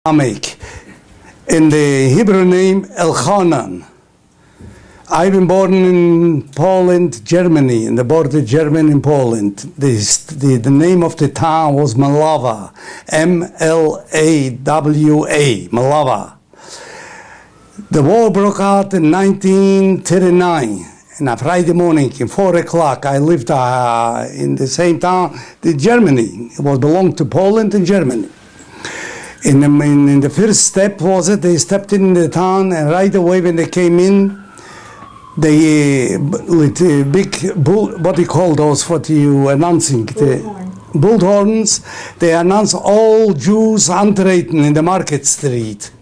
Ramek. In the Hebrew name Elchanan. I've been born in Poland, Germany, in the border German and Poland. The name of the town was Malawa, M-L-A-W-A, Malawa. The war broke out in 1939. On a Friday morning, at 4 o'clock, I lived in the same town, Germany. It belonged to Poland and Germany. In the first step was it, they stepped in the town, and right away when they came in, they with big bull, what do you call those? What you announcing? Bullhorns. They announced all Jews antreten in the market street.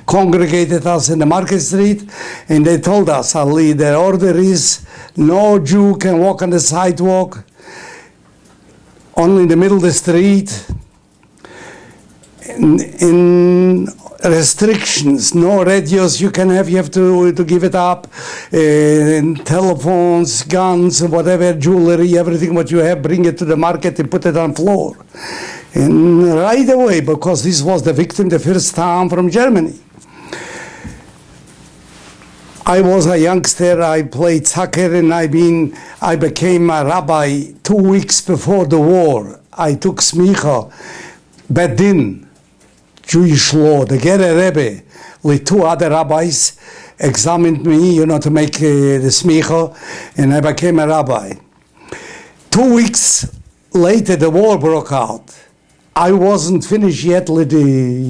Congregated us in the market street, and they told us, Ali, the order is no Jew can walk on the sidewalk, only in the middle of the street. In restrictions, no radios you can have, you have to give it up, telephones, guns, whatever, jewelry, everything what you have, bring it to the market and put it on floor. And right away, because this was the victim the first time from Germany. I was a youngster, I played soccer, and I became a rabbi 2 weeks before the war. I took smicha, bedin, Jewish law. The Gerer Rebbe, with 2 other rabbis, examined me, to make the smicha, and I became a rabbi. 2 weeks later, the war broke out. I wasn't finished yet with the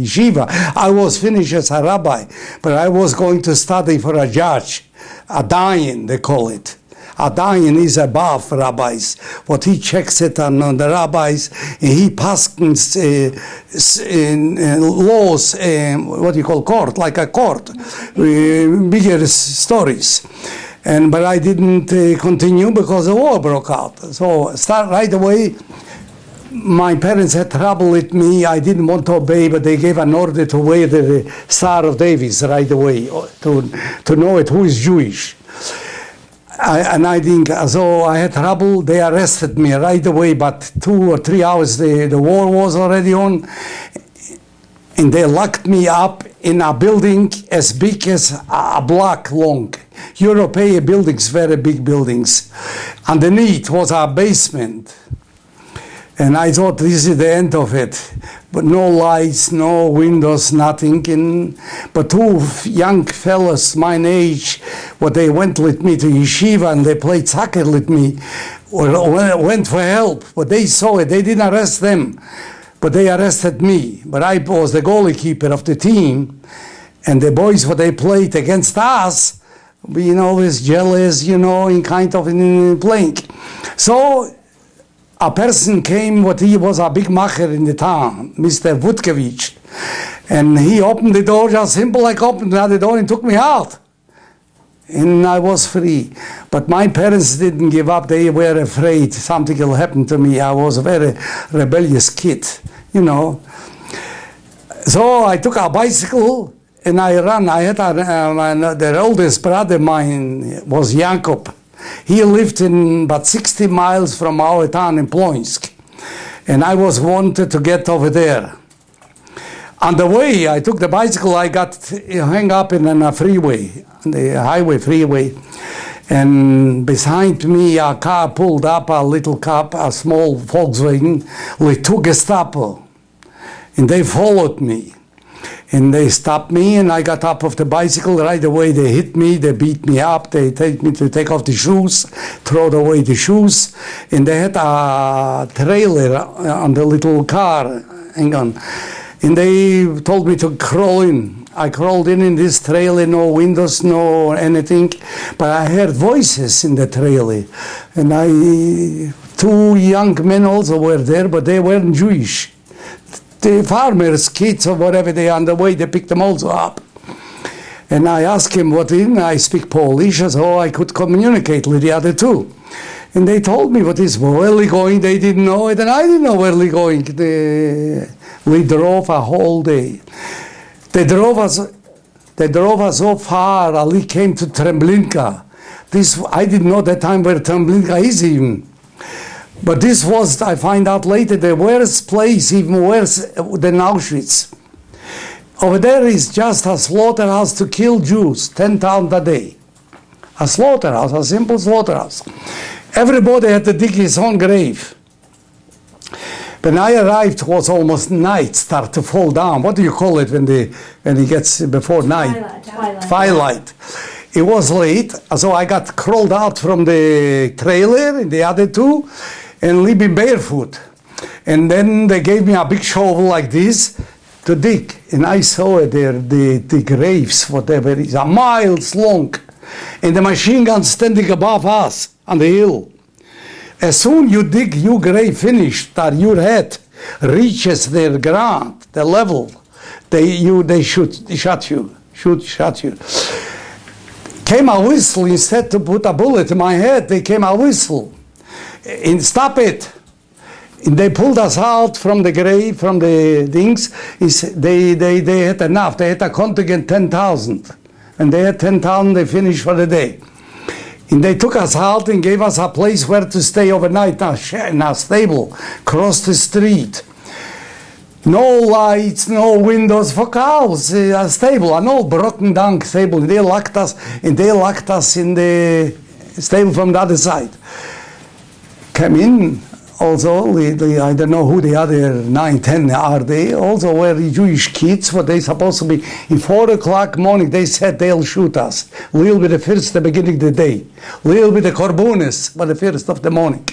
yeshiva. I was finished as a rabbi, but I was going to study for a judge, a dayan, they call it. A dayan is above rabbis. What he checks it on the rabbis, and he passes laws, what you call court, like a court, bigger stories. But I didn't continue because the war broke out. So start right away. My parents had trouble with me. I didn't want to obey, but they gave an order to wear the Star of Davis right away to know it who is Jewish. I think, so I had trouble. They arrested me right away, but 2 or 3 hours the war was already on, and they locked me up in a building as big as a block long. European buildings, very big buildings. Underneath was a basement. And I thought this is the end of it. But no lights, no windows, nothing. But 2 young fellas, my age, they went with me to yeshiva and they played soccer with me, or went for help. But they saw it. They didn't arrest them, but they arrested me. But I was the goalkeeper of the team. And the boys, they played against us, being always jealous, in kind of in playing. So a person came, he was a big macher in the town, Mr. Vutkevich, and he opened the door, just simple like opened the door and took me out. And I was free. But my parents didn't give up. They were afraid something will happen to me. I was a very rebellious kid, So I took a bicycle and I ran. I had the oldest brother mine was Jakob. He lived in about 60 miles from our town in Ploinsk. And I was wanted to get over there. On the way, I took the bicycle, I got hung up in a freeway, the highway freeway. And behind me, a car pulled up, a little car, a small Volkswagen, with 2 Gestapo. And they followed me. And they stopped me, and I got up off the bicycle. Right away, they hit me, they beat me up, they take me to take off the shoes, throw away the shoes. And they had a trailer on the little car, hang on. And they told me to crawl in. I crawled in this trailer, no windows, no anything. But I heard voices in the trailer. And 2 young men also were there, but they weren't Jewish. The farmers, kids or whatever, they on the way, they picked them also up. And I asked him what in, I speak Polish, so I could communicate with the other 2. And they told me what is where we going, they didn't know it, and I didn't know where we going. We drove a whole day. They drove us so far, Ali came to Treblinka. I didn't know that time where Treblinka is even. But this was, I find out later, the worst place, even worse than Auschwitz. Over there is just a slaughterhouse to kill Jews, 10,000 a day. A slaughterhouse, a simple slaughterhouse. Everybody had to dig his own grave. When I arrived, it was almost night, start to fall down. What do you call it when it gets before night? Twilight. It was late, so I got crawled out from the trailer in the other two and living barefoot. And then they gave me a big shovel like this to dig. And I saw there the graves, whatever it is, a miles long. And the machine gun standing above us on the hill. As soon you dig your grave finished, that your head reaches their ground, the level, they shoot you. Came a whistle instead to put a bullet in my head. They came a whistle and stop it. And they pulled us out from the grave, from the things. They had enough. They had a contingent 10,000. And they had 10,000, they finished for the day. And they took us out and gave us a place where to stay overnight in a stable, across the street. No lights, no windows for cows, a stable, an old broken down stable. And they locked us in the stable from the other side. Came in. Also, I don't know who the other 9, 10 are they. Also were the Jewish kids, what they supposed to be. In 4 o'clock morning, they said they'll shoot us. Little bit the first, the beginning of the day. Little bit the korbunis, but the first of the morning.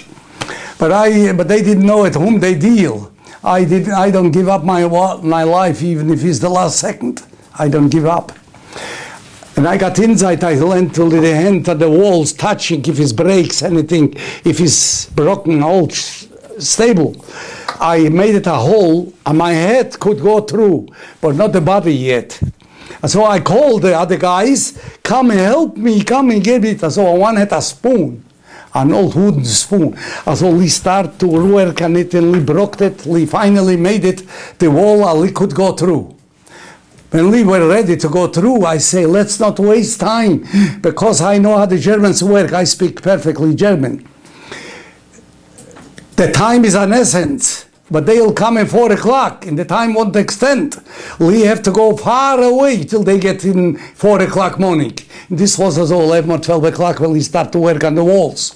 But they didn't know at whom they deal. I don't give up my life, even if it's the last second. I don't give up. And I got inside, I went to the hand of the walls, touching if it breaks anything, if it's broken, old stable. I made it a hole, and my head could go through, but not the body yet. So I called the other guys, come and help me, come and get it. So one had a spoon, an old wooden spoon. So we start to work on it, and we broke it, we finally made it, the wall, we could go through. When we were ready to go through, I say, let's not waste time, because I know how the Germans work. I speak perfectly German. The time is an essence, but they'll come at 4 o'clock, and the time won't extend. We have to go far away till they get in 4 o'clock morning. This was also 11 or 12 o'clock when we start to work on the walls.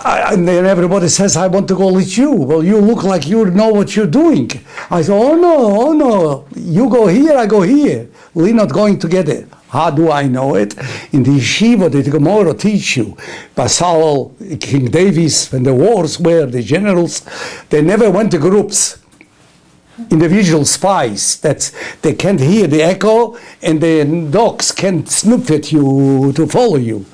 And then everybody says, I want to go with you. Well, you look like you know what you're doing. I said, oh no. You go here, I go here. We're not going together. How do I know it? In the yeshiva, the Gemara teach you. Basal, King Davis, when the wars were, the generals, they never went to groups. Individual spies that they can't hear the echo, and the dogs can't snoop at you to follow you.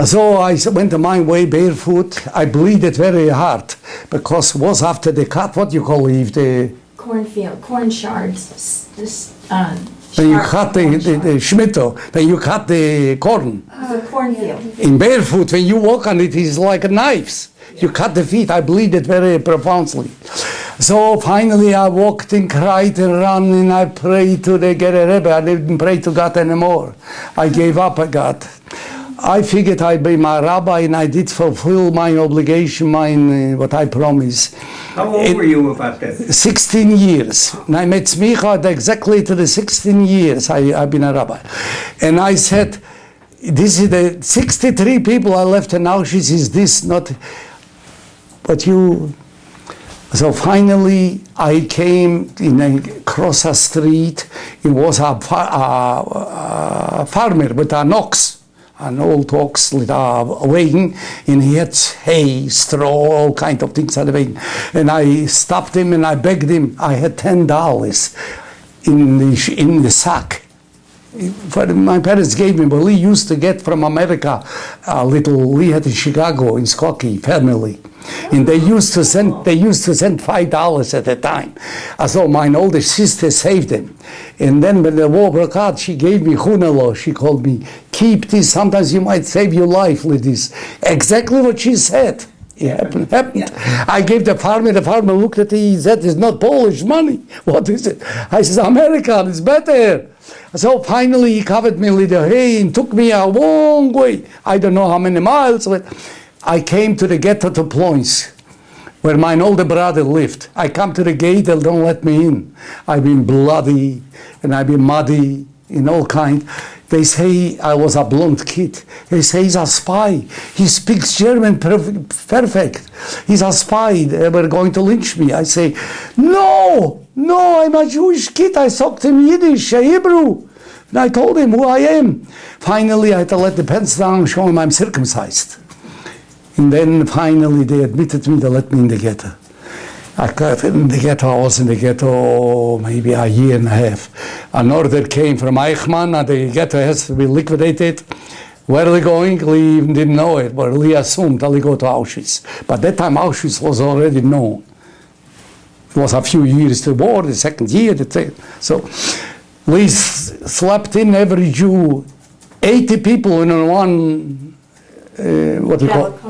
So I went my way barefoot. I bleeded very hard because it was after the cut. What do you call it? The cornfield, corn shards. When you cut the schmitto, when you cut the corn. The cornfield. In barefoot, when you walk on it, it's like knives. You cut the feet. I bleeded very profoundly. So finally, I walked and cried and ran, and I prayed to the Gerer Rebbe. I didn't pray to God anymore. I gave up on God. I figured I'd be my rabbi, and I did fulfill my obligation, what I promised. How old were you about that? 16 years. And I met Smicha exactly to the 16 years I've been a rabbi. And I said, this is the 63 people I left in Auschwitz, is this not what you... So finally, I came across a street. It was a farmer with an ox. An old ox with a wagon, and he had hay, straw, all kind of things on the wagon. And I stopped him and I begged him. I had $10 in the sack. My parents gave me, but we used to get from America a little. We had in Chicago in Skokie family, and they used to send $5 at a time. So my older sister saved them, and then when the war broke out, she gave me hunelo. She called me, keep this. Sometimes you might save your life with this. Exactly what she said. It happened. Yeah. I gave the farmer looked at it, he said, it's not Polish money. What is it? I said, American, it's better. So finally he covered me with the hay and took me a long way. I don't know how many miles, but I came to the ghetto to Ploins. where my older brother lived. I come to the gate, they don't let me in. I've been bloody and I've been muddy in all kind. They say I was a blonde kid. They say he's a spy. He speaks German perfect. He's a spy. They were going to lynch me. I say, no, I'm a Jewish kid. I talked him Yiddish, Hebrew. And I told him who I am. Finally, I had to let the pants down, show him I'm circumcised. And then finally they admitted me, they let me in the ghetto. I was in the ghetto maybe a year and a half. An order came from Eichmann, and the ghetto has to be liquidated. Where are they going? We even didn't know it, but we assumed that we go to Auschwitz. But that time Auschwitz was already known. It was a few years to the war, the second year, the third. So we slept in every Jew, 80 people in one, what do you call it?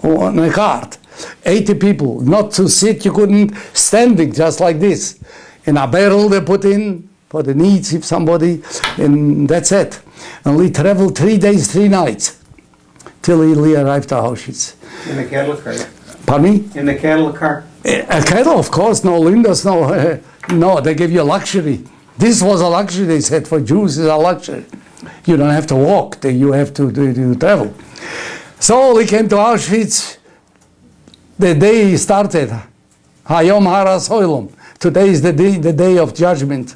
On a cart. 80 people, not to sit, you couldn't, standing just like this. In a barrel they put in, for the needs of somebody, and that's it. And we traveled 3 days, 3 nights, till we arrived at Auschwitz. In the cattle car? Pardon me? In the cattle car? A cattle, of course, no windows, no, no, they give you luxury. This was a luxury, they said, for Jews it's a luxury. You don't have to walk, you have to travel. So we came to Auschwitz. The day started. Hayom Haras Hoilom. Today is the day of judgment.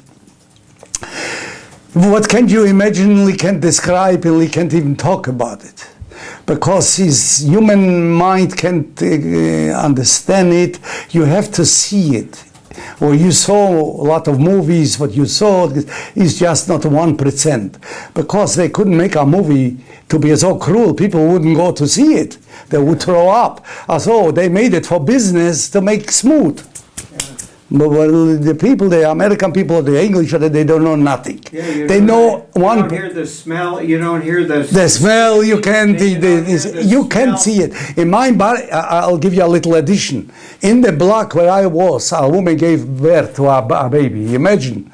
What can you imagine? We can't describe and we can't even talk about it. Because his human mind can't understand it. You have to see it. Or you saw a lot of movies, what you saw is just not 1%. Because they couldn't make a movie to be so cruel, people wouldn't go to see it. They would throw up. So they made it for business to make smooth. But well, the people, the American people, the English, they don't know nothing. Yeah, they know one. You don't hear the smell. You don't hear the smell. You can't. You can't see it. In my body, I'll give you a little addition. In the block where I was, a woman gave birth to a baby. Imagine.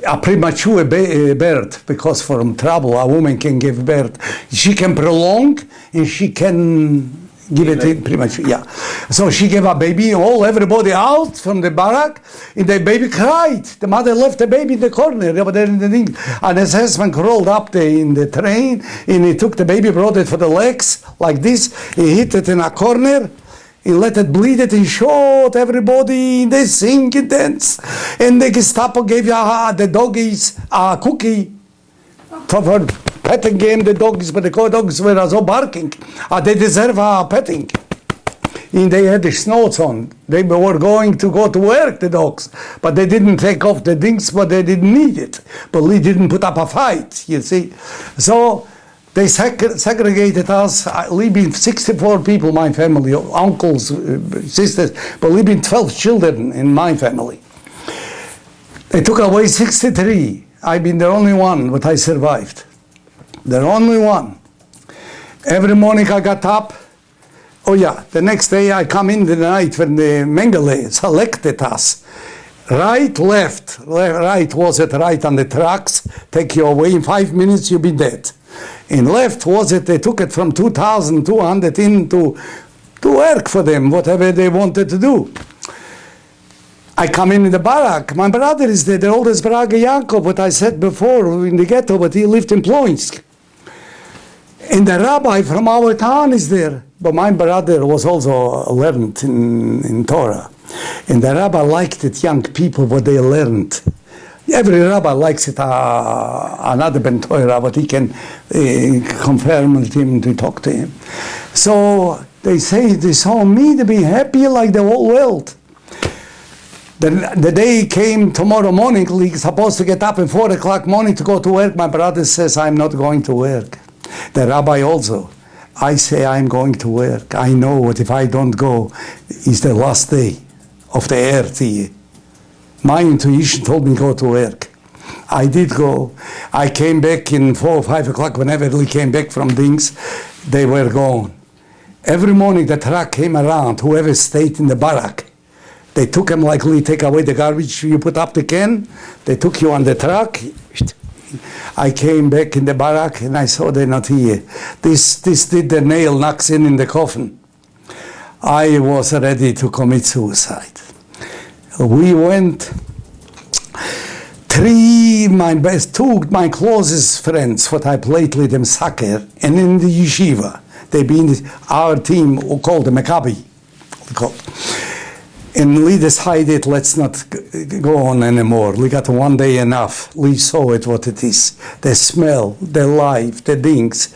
A premature birth, because from trouble a woman can give birth. She can prolong and she can give it premature. Yeah. So she gave a baby, everybody out from the barrack, and the baby cried. The mother left the baby in the corner over there in the thing. And his husband crawled up in the train and he took the baby, brought it for the legs like this. He hit it in a corner. He let it bleed it and shot everybody. They sing and dance. And the Gestapo gave the doggies a cookie for petting game. The dogs, but the dogs were so barking. They deserve a petting. And they had the snots on. They were going to go to work, the dogs. But they didn't take off the things, but they didn't need it. But we didn't put up a fight, you see. So they segregated us. We been 64 people, my family, uncles, sisters, but we been 12 children in my family. They took away 63. I've been the only one, but I survived. The only one. Every morning I got up. Oh yeah, the next day I come in the night when the Mengele selected us. Right, left, right was it right on the tracks, take you away in 5 minutes, you'll be dead. In left was it, they took it from 2,200 in to work for them, whatever they wanted to do. I come in the barrack, my brother is there, the oldest brother, Yankov, what I said before, in the ghetto, but he lived in Ploinsk. And the rabbi from our town is there, but my brother was also learned in Torah. And the rabbi liked it, young people, what they learned. Every rabbi likes it, another Ben Torah, but he can confirm with him to talk to him. So they say they saw me to be happy like the whole world. The day came tomorrow morning, he's supposed to get up at 4 o'clock morning to go to work. My brother says, I'm not going to work. The rabbi also. I say, I'm going to work. I know what if I don't go, it's the last day of the earth here. My intuition told me go to work. I did go. I came back in 4 or 5 o'clock. Whenever we came back from things, they were gone. Every morning the truck came around, whoever stayed in the barrack. They took him like we take away the garbage, you put up the can, they took you on the truck. I came back in the barrack and I saw they're not here. This did the nail knocks in the coffin. I was ready to commit suicide. We went, two my closest friends, what I played with them soccer, and in the yeshiva. They been our team, who called the Maccabi. And we decided, let's not go on anymore. We got one day enough. We saw it, what it is. The smell, the life, the things,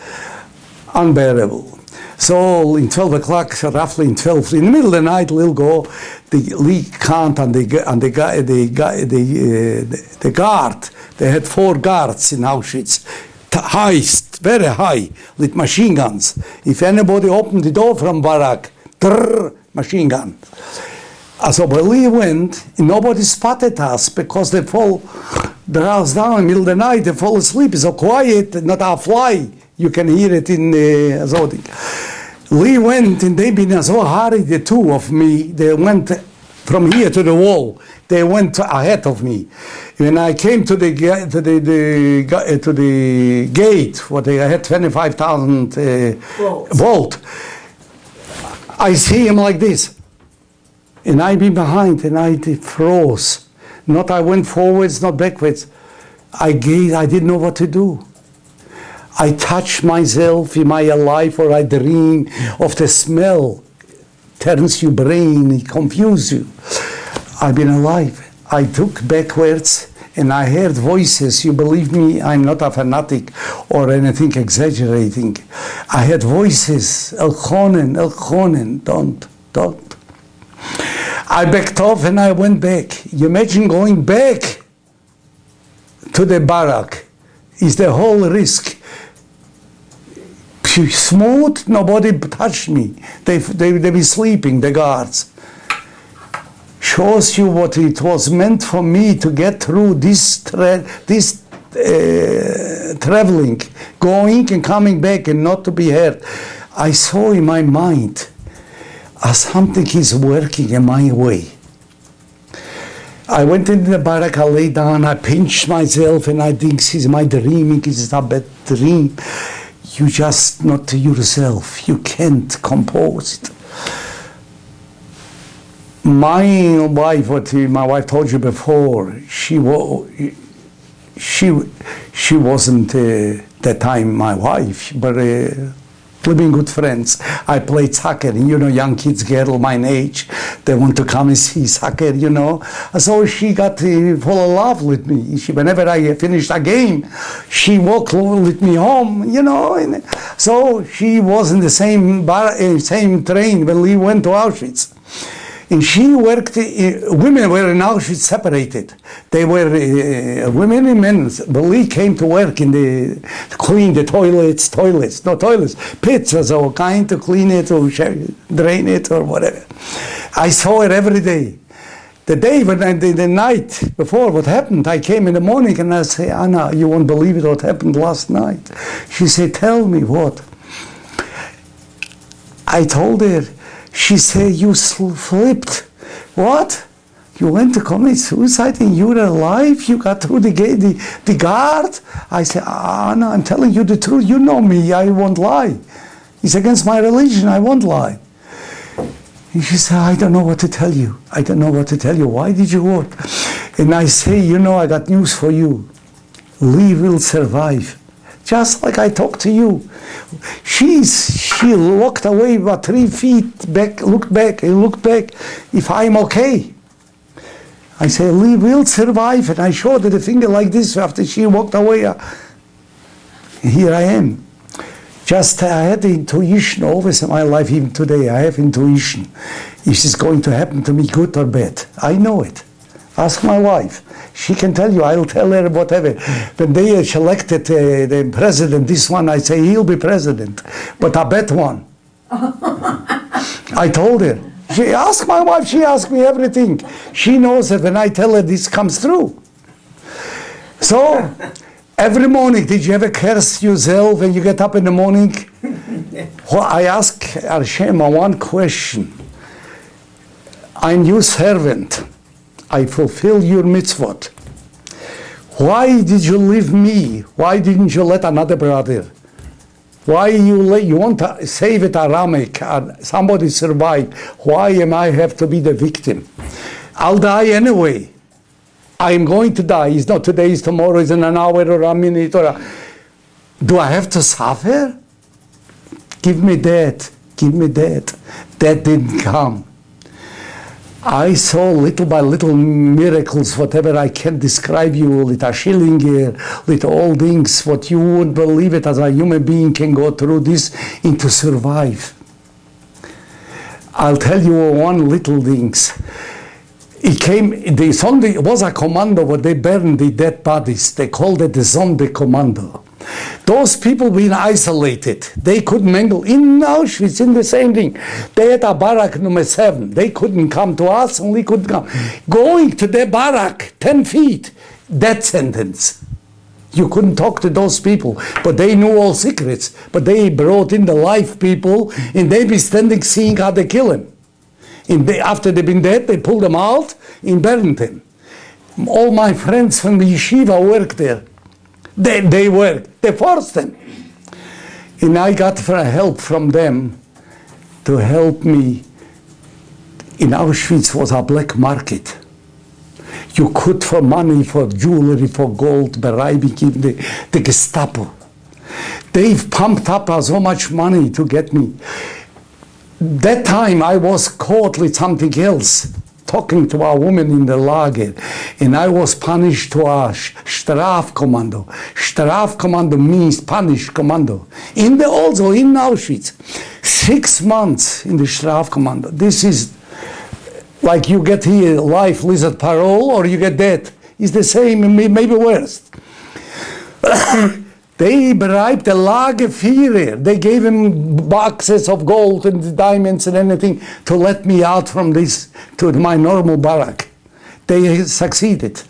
unbearable. So in 12 o'clock, roughly in 12, in the middle of the night, we'll go, we count on the guard. They had 4 guards in Auschwitz, highest, very high, with machine guns. If anybody opened the door from barrack, machine gun. So when we went, nobody spotted us because they fall the house down in the middle of the night, they fall asleep. It's so quiet, not a fly. You can hear it in the Zodi. We went and they been so hurried, the two of me, they went from here to the wall. They went ahead of me. When I came to the gate, what they had 25,000 volt, I see him like this. And I be behind, and I froze. Not I went forwards, not backwards. I didn't know what to do. I touch myself, am I alive or I dream of the smell? Turns your brain, it confuses you. I've been alive. I took backwards and I heard voices. You believe me, I'm not a fanatic or anything exaggerating. I heard voices, Elchonen, don't. I backed off and I went back. You imagine going back to the barrack is the whole risk. Smooth, nobody touched me. They be sleeping, the guards. Shows you what it was meant for me to get through this traveling, going and coming back and not to be hurt. I saw in my mind something is working in my way. I went into the barrack, I lay down, I pinched myself, and I think this is my dreaming, it's a bad dream. You just not yourself, you can't compose it. My wife, what my wife told you before, she wasn't that time my wife, but we've been good friends. I played soccer, and young kids, girl my age, they want to come and see soccer, So she got full of love with me. Whenever I finished a game, she walked with me home, And so she was in the same train when we went to Auschwitz. And she worked, women were in Auschwitz separated. They were women and men. But we came to work to clean the pits, so kind to clean it or drain it or whatever. I saw her every day. The day when the night before what happened, I came in the morning and I say, Anna, you won't believe it what happened last night. She said, tell me what. I told her. She said, you slipped. What? You went to commit suicide and you were alive? You got through the gate, the guard? I said, no, I'm telling you the truth. You know me, I won't lie. It's against my religion, I won't lie. And she said, I don't know what to tell you. I don't know what to tell you. Why did you work? And I say, I got news for you. Lee will survive. Just like I talked to you. She walked away about 3 feet back, looked back, if I'm okay. I said, Lee will survive, and I showed her the finger like this after she walked away. Here I am. Just I had the intuition always in my life, even today, I have intuition. Is this going to happen to me, good or bad? I know it. Ask my wife. She can tell you, I'll tell her whatever. When they selected the president, this one, I say, he'll be president, but a bad one. I told her. She asked my wife, she asked me everything. She knows that when I tell her this comes true. So, every morning, did you ever curse yourself when you get up in the morning? Well, I ask Hashem one question. I'm your servant. I fulfill your mitzvot. Why did you leave me? Why didn't you let another brother Why you want to save it, Ramek, and somebody survived? Why am I have to be the victim? I'll die anyway. I'm going to die. It's not today, it's tomorrow, it's in an hour or a minute or do I have to suffer? Give me that. Give me that. That didn't come. I saw little by little miracles, whatever I can describe you, little Schillinger, little all things, what you wouldn't believe it as a human being can go through this and to survive. I'll tell you one little things. It came, the Sunday was a commando where they burned the dead bodies. They called it the Sunday commando. Those people being isolated, they couldn't mingle. In Auschwitz, in the same thing. They had a barrack number 7. They couldn't come to us, and we couldn't come. Going to their barrack, 10 feet, death sentence. You couldn't talk to those people, but they knew all secrets. But they brought in the live people, and they be standing seeing how they kill him. And after they've been dead, they pulled them out and burned them. All my friends from the yeshiva worked there. They worked. They forced them. And I got help from them to help me. In Auschwitz was a black market. You could, for money, for jewelry, for gold, bribing even the Gestapo. They've pumped up so much money to get me. That time I was caught with something else, talking to a woman in the lager, and I was punished to a Strafkommando. Strafkommando means punished commando. Also in Auschwitz, 6 months in the Strafkommando. This is like you get here life without parole, or you get dead. It's the same, maybe worse. They bribed the Lagerführer. They gave him boxes of gold and diamonds and anything to let me out from this to my normal barrack. They succeeded.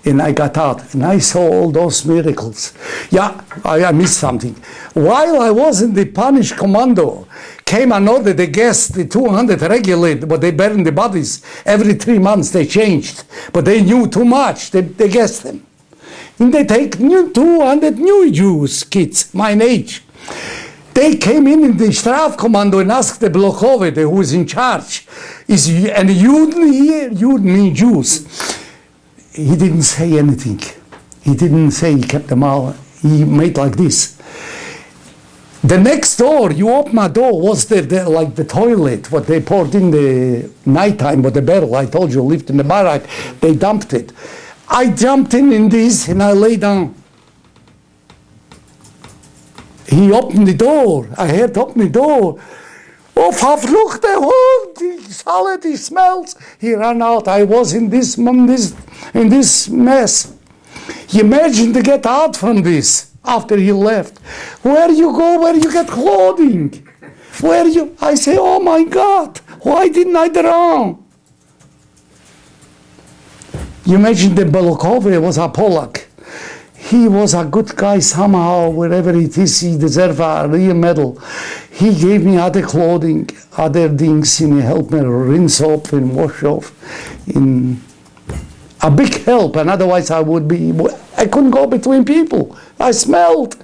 And I got out. And I saw all those miracles. Yeah, I missed something. While I was in the punished commando, came another, the guest, the 200 regulate, but they burned the bodies. Every 3 months they changed. But they knew too much. They guessed them. And they take 200 new Jews, kids, my age. They came in the Strafkommando and asked the Blokhove, who was in charge, is any Juden here? Juden means Jews. He didn't say anything. He didn't say, he kept them out. He made like this. The next door, you open my door, was like the toilet, what they poured in the nighttime, but the barrel, I told you, lived in the barrack, they dumped it. I jumped in this and I lay down. He opened the door. I heard to open the door. Oh, verfluchte Hund, die salad, die smells. He ran out. I was in this mess. He imagined to get out from this after he left. Where you go, where you get clothing? Where you? I say, oh my God, why didn't I drown? You imagine the Belokove was a Polak. He was a good guy somehow, wherever it is, he deserved a real medal. He gave me other clothing, other things, and he helped me rinse off and wash off. In a big help, and otherwise I couldn't go between people. I smelled,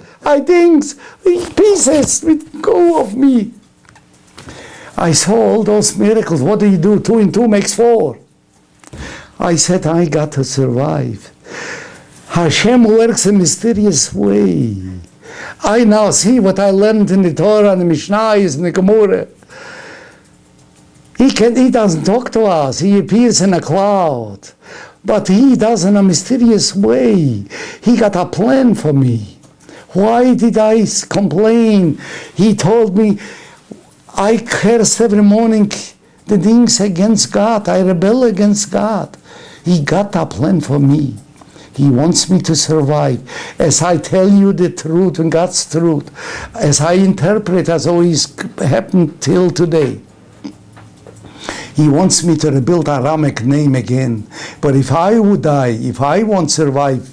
things, pieces would go of me. I saw all those miracles. What do you do? 2 and 2 makes 4. I said, I got to survive. Hashem works in a mysterious way. I now see what I learned in the Torah and the Mishnayos and the Gemara. He doesn't talk to us. He appears in a cloud. But he does in a mysterious way. He got a plan for me. Why did I complain? He told me, I curse every morning the things against God. I rebel against God. He got a plan for me. He wants me to survive. As I tell you the truth and God's truth, as I interpret as always happened till today. He wants me to rebuild a Ramek name again. But if I would die, if I won't survive,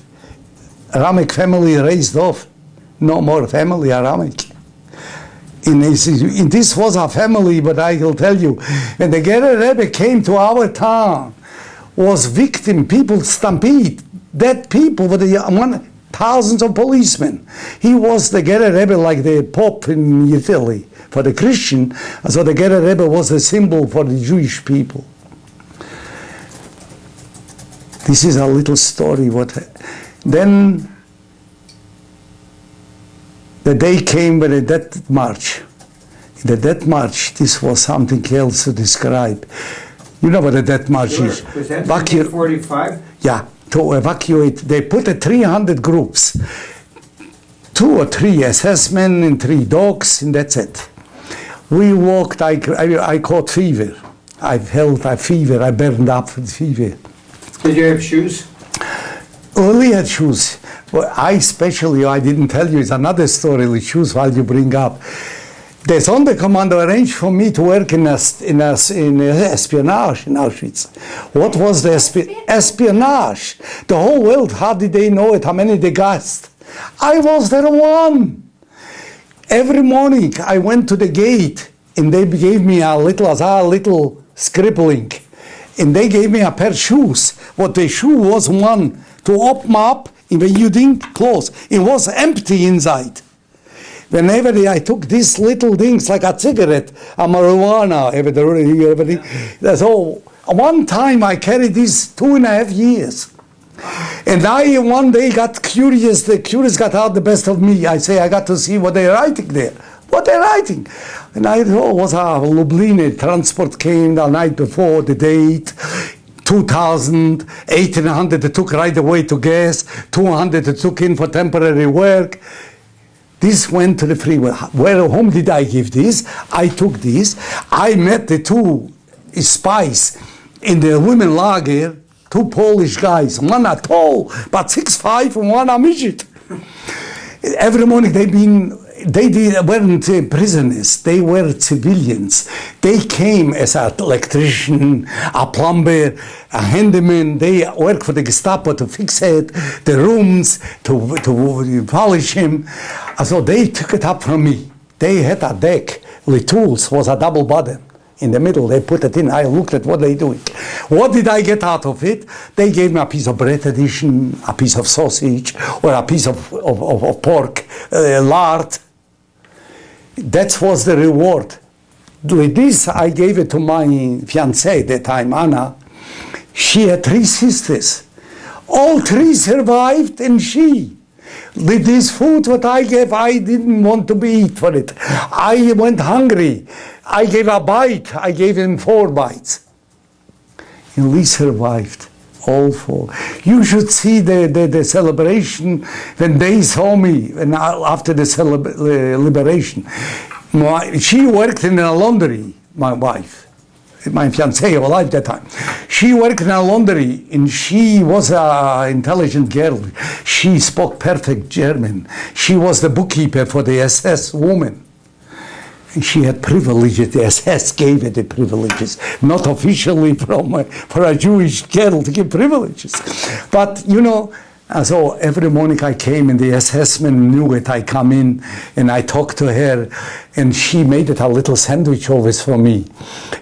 Ramek family raised off. No more family, Ramek. And this was a family, but I will tell you, when the Gerer Rebbe came to our town, was victim, people stampede, dead people with 1,000 thousands of policemen. He was the Gerer Rebbe like the Pope in Italy for the Christian. So the Gerer Rebbe was a symbol for the Jewish people. This is a little story. Then the day came when the Death March. The Death March, this was something else to describe. You know what the Death March is? Was that 1945? Yeah, to evacuate. They put 300 groups, 2 or 3 SS men and 3 dogs, and that's it. We walked. I caught fever. I felt a fever. I burned up with fever. Did you have shoes? Only had shoes. Well, I didn't tell you, it's another story with shoes while you bring up. The Sonderkommando arranged for me to work in espionage in Auschwitz. What was the espionage? The whole world, how did they know it? How many they gassed? I was there one. Every morning I went to the gate and they gave me a little scribbling. And they gave me a pair of shoes. What the shoe was one to open up when you didn't close. It was empty inside. Whenever I took these little things like a cigarette, a marijuana, everything. So one time I carried these 2.5 years. And I one day got curious. The curious got out the best of me. I say, I got to see what they're writing there. What they're writing. And I thought it was a Lublin transport came the night before, the date, 2,000, 1,800 they took right away to gas, 200 they took in for temporary work. This went to the freeway. Whom did I give this? I took this. I met the 2 spies in the women lager, 2 Polish guys, one are tall, but 6'5", and one a midget. Every morning they weren't prisoners, they were civilians. They came as an electrician, a plumber, a handyman. They worked for the Gestapo to fix it, the rooms, to polish him. So they took it up from me. They had a deck. The tools was a double button. In the middle, they put it in. I looked at what they doing. What did I get out of it? They gave me a piece of bread addition, a piece of sausage, or a piece of pork, lard. That was the reward. With this, I gave it to my fiancée at the time, Anna. She had 3 sisters. All 3 survived, and she. With this food, what I gave, I didn't want to eat for it. I went hungry. I gave a bite. I gave him 4 bites. And we survived, all 4. You should see the celebration when they saw me after the liberation. She worked in a laundry, my wife. My fiancée alive at that time. She worked in a laundry, and she was an intelligent girl. She spoke perfect German. She was the bookkeeper for the SS woman. And she had privileges. The SS gave her the privileges, not officially for a Jewish girl to give privileges. But, you know, so every morning I came, and the SS man knew it. I come in, and I talked to her, and she made it a little sandwich always for me.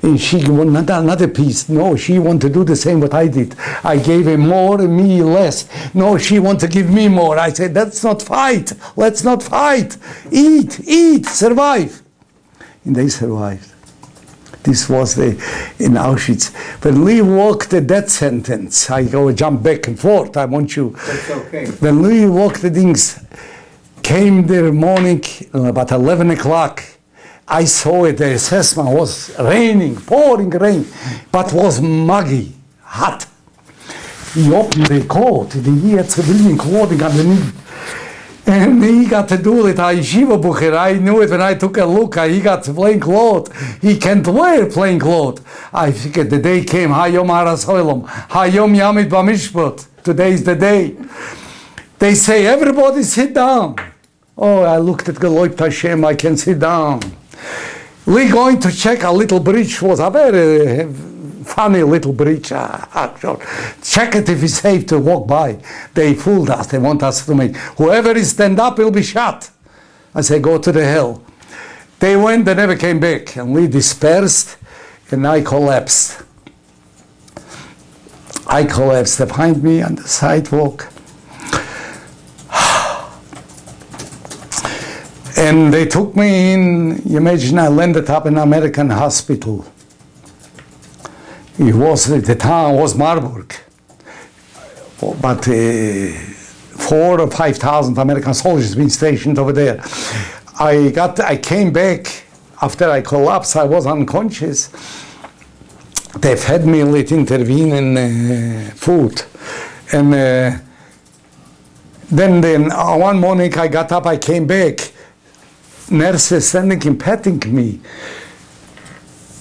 And she wanted another piece. No, she wanted to do the same what I did. I gave her more and me less. No, she wanted to give me more. I said, let's not fight. Let's not fight. Eat, survive. And they survived. This was in Auschwitz. When we walked the death sentence, I go jump back and forth. I want you. That's okay. When we walked the things, came the morning about 11 o'clock. I saw it. The assessment was raining, pouring rain, but was muggy, hot. He opened the coat. He had civilian clothing underneath. And he got to do it. Yeshiva bucher. I knew it when I took a look. He got plain clothes. He can't wear plain clothes. I figured the day came. Hayom Harasoilom. Hayom Yamid Bamishpot. Today is the day. They say, everybody sit down. Oh, I looked at Geloit Hashem. I can sit down. We're going to check a little bridge. Was a very funny little bridge. Check it if it's safe to walk by. They fooled us. They want us to make. Whoever is stand up will be shot. I say, go to the hell. They went, they never came back. And we dispersed, and I collapsed. They find me on the sidewalk. And they took me in. You imagine I landed up in an American hospital. It was, the town was Marburg. But 4,000 or 5,000 American soldiers been stationed over there. I came back after I collapsed. I was unconscious. They fed me, let intervene in food, and then one morning I got up. I came back. Nurses standing and patting me,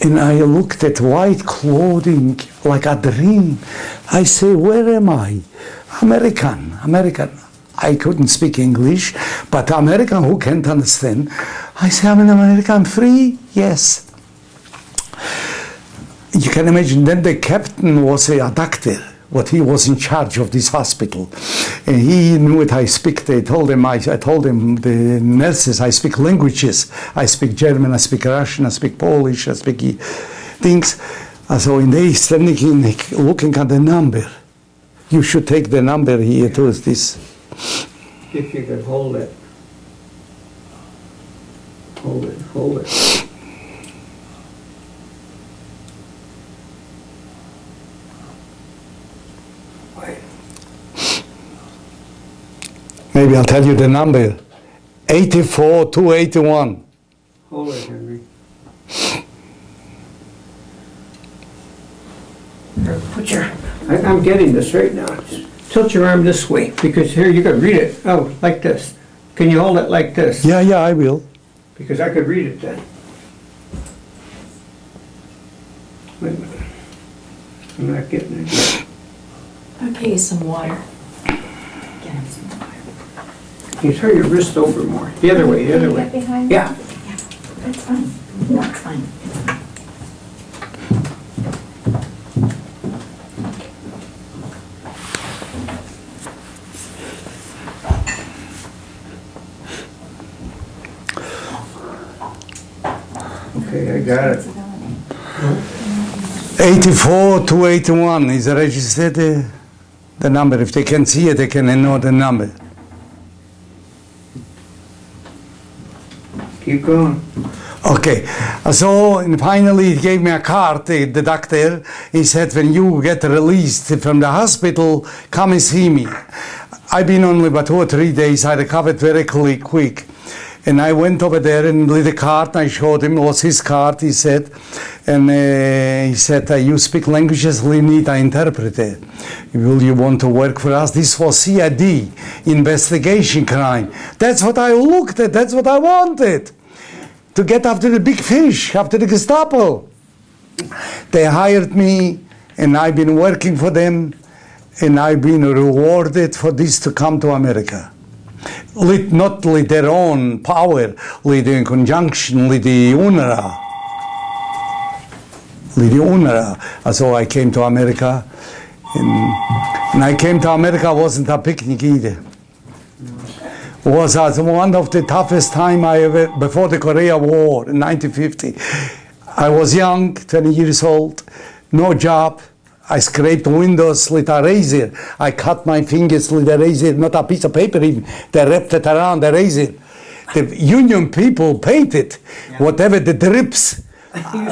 and I looked at white clothing like a dream. I say, where am I? American. I couldn't speak English, but American who can't understand. I say, I'm an American, I'm free? Yes. You can imagine, then the captain was a doctor, what he was in charge of this hospital. And he knew it, I speak, I told him, the nurses, I speak languages. I speak German, I speak Russian, I speak Polish, I speak things. So in they standing in, looking at the number. You should take the number here to this. If you could hold it. Hold it. Maybe I'll tell you the number. 84-281. Hold it, Henry. Put your... I'm getting this right now. Just tilt your arm this way, because here you could read it. Oh, like this. Can you hold it like this? Yeah, I will. Because I could read it then. Wait a minute. I'm not getting it yet. Okay, some water. Get him some water. Can you turn your wrist over more? The other way, the other way. Get behind Yeah. Yeah, that's fine. That's fine. Okay, I got it. 84-281 is registered the number. If they can see it, they can know the number. Keep going. Okay, so and finally he gave me a card, the doctor. He said, when you get released from the hospital, come and see me. I've been only about 2 or 3 days. I recovered very quick. And I went over there and lit the card. I showed him, it was his card, he said. And he said, you speak languages, we need an interpreter. Will you want to work for us? This was CID, investigation crime. That's what I looked at, that's what I wanted. To get after the big fish, after the Gestapo. They hired me, and I've been working for them, and I've been rewarded for this to come to America. Not with their own power, with in conjunction with the UNRWA. So I came to America, and I came to America, wasn't a picnic either. It was one of the toughest time I ever, before the Korea War in 1950. I was young, 20 years old, no job. I scraped windows with a razor. I cut my fingers with a razor, not a piece of paper even. They wrapped it around the razor. The union people paid it. Whatever the drips,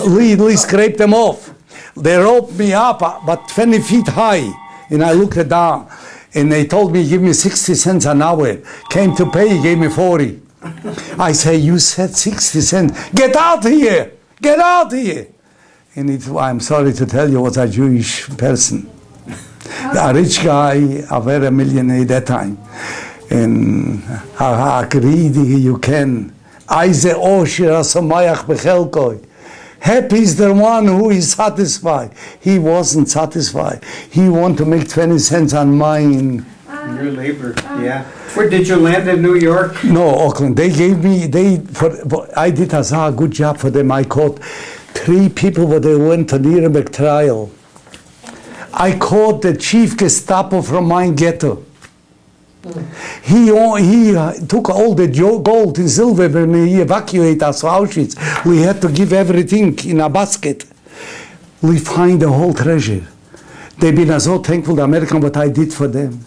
we scraped them off. They roped me up, but 20 feet high, and I looked down. And they told me, give me 60 cents an hour. Came to pay, he gave me 40. I say, you said 60 cents. Get out here! Get out here! And I'm sorry to tell you, was a Jewish person. A rich guy, a very millionaire at that time. And how greedy you can. Happy is the one who is satisfied. He wasn't satisfied. He wanted to make 20 cents on mine. Your labor, yeah. Where did you land in New York? No, Oakland. They gave me, I did a good job for them. I caught 3 people when they went to Nuremberg trial. I caught the chief Gestapo from my ghetto. He took all the gold and silver when he evacuated us to Auschwitz. We had to give everything in a basket. We find the whole treasure. They've been so thankful, the American, what I did for them.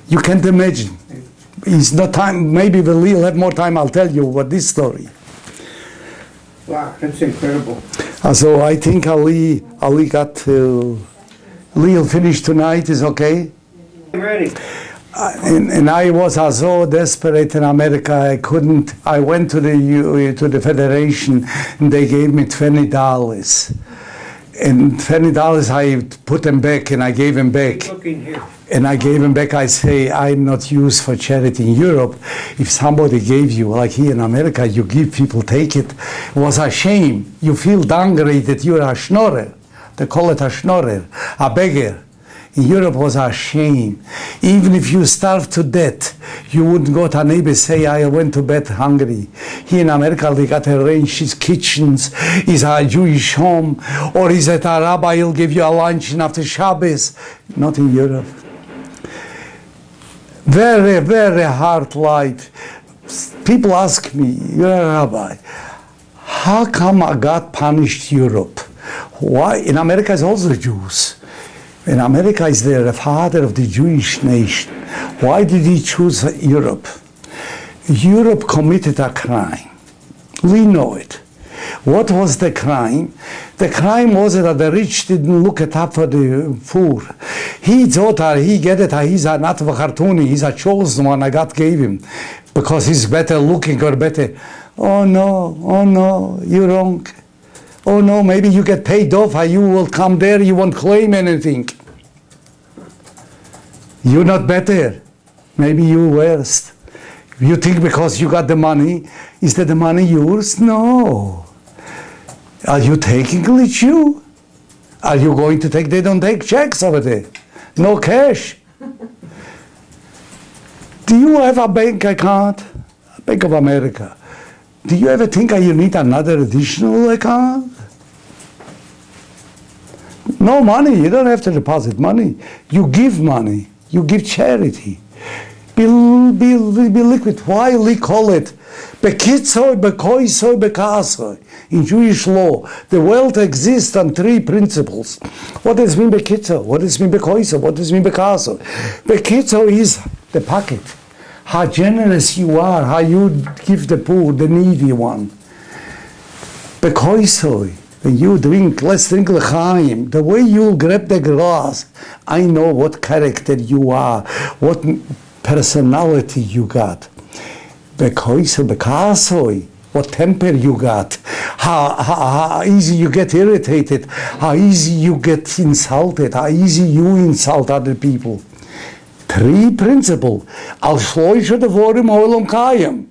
You can't imagine. it's not time. Maybe we'll have more time. I'll tell you about this story. Wow, that's incredible. So I think Ali got Lee will finish tonight. Is okay. I'm ready. And I was so desperate in America. I couldn't. I went to the federation, and they gave me $20. And $20, I put them back, and I gave them back. Looking here. And I gave him back. I say, I'm not used for charity in Europe. If somebody gave you, like here in America, you give people, take it. It was a shame. You feel downgraded. You're a schnorrer. They call it a schnorrer, a beggar. In Europe was a shame. Even if you starve to death, you wouldn't go to a neighbor and say, I went to bed hungry. Here in America, they got arranged his kitchens, is a Jewish home, or is it a rabbi, he'll give you a lunch after Shabbos. Not in Europe. Very, very hard life. People ask me, you're a rabbi, how come God punished Europe? Why? In America, it's also Jews. In America, is the father of the Jewish nation. Why did he choose Europe? Europe committed a crime. We know it. What was the crime? The crime was that the rich didn't look it up for the poor. He thought that he get it, he's not a cartoon, he's a chosen one God gave him. Because he's better looking or better. Oh no, you're wrong. Oh no, maybe you get paid off, you will come there, you won't claim anything. You're not better. Maybe you're worst. You think because you got the money, is that the money yours? No. Are you taking it, you? Are you going to take, they don't take checks over there. No cash. Do you have a bank account? Bank of America. Do you ever think you need another additional account? No money, you don't have to deposit money. You give money, you give charity. Be liquid. Why we call it bekitzoi, bekoisoi, bekasoi? In Jewish law, the wealth exists on three principles. What does it mean bekitzoi? What does it mean bekoisoi? What does it mean bekasoi? Bekitzoi is the pocket. How generous you are, how you give the poor, the needy one. Bekoisoi. When you drink, let's drink l'chaim, the way you grab the glass, I know what character you are, what personality you got. Bekasoi, what temper you got, how easy you get irritated, how easy you get insulted, how easy you insult other people. Three principles. Al shloisha devorim olam kayim.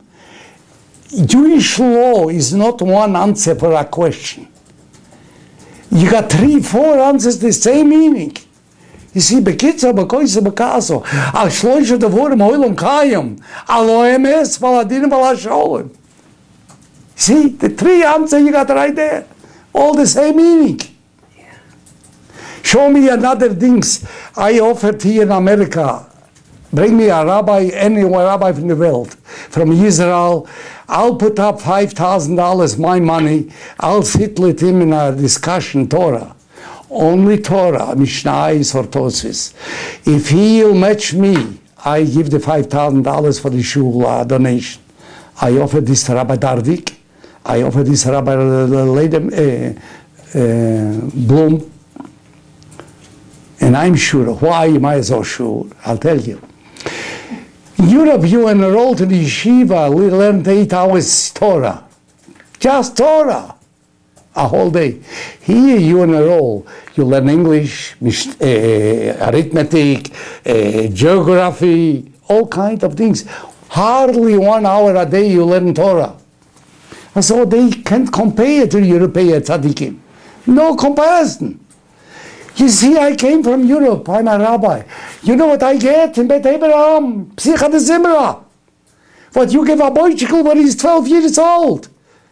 Jewish law is not one answer for a question. You got 3, 4 answers, the same meaning. You see, bekitza, bekoisa, bekaso. Al shloisha devorim olam kayim. Alo emes, valadim, valasholim. See, the 3 answers you got right there. All the same meaning. Show me another things I offered here in America. Bring me a rabbi, any rabbi from the world, from Israel. I'll put up $5,000, my money. I'll sit with him in a discussion, Torah. Only Torah, Mishnais or Tosis. If he'll match me, I give the $5,000 for the shul donation. I offer this to Rabbi Darvik. I offer this to Rabbi Bloom. And I'm sure. Why am I so sure? I'll tell you. In Europe, you enrolled in the yeshiva, we learned 8 hours Torah. Just Torah. A whole day. Here you enroll. You learn English, arithmetic, geography, all kinds of things. Hardly 1 hour a day you learn Torah. And so they can't compare to European tzaddikim. No comparison. You see, I came from Europe. I'm a rabbi. You know what I get in Bet Abraham? Psicha de Zimra. What you give a boychikel when he's 12 years old.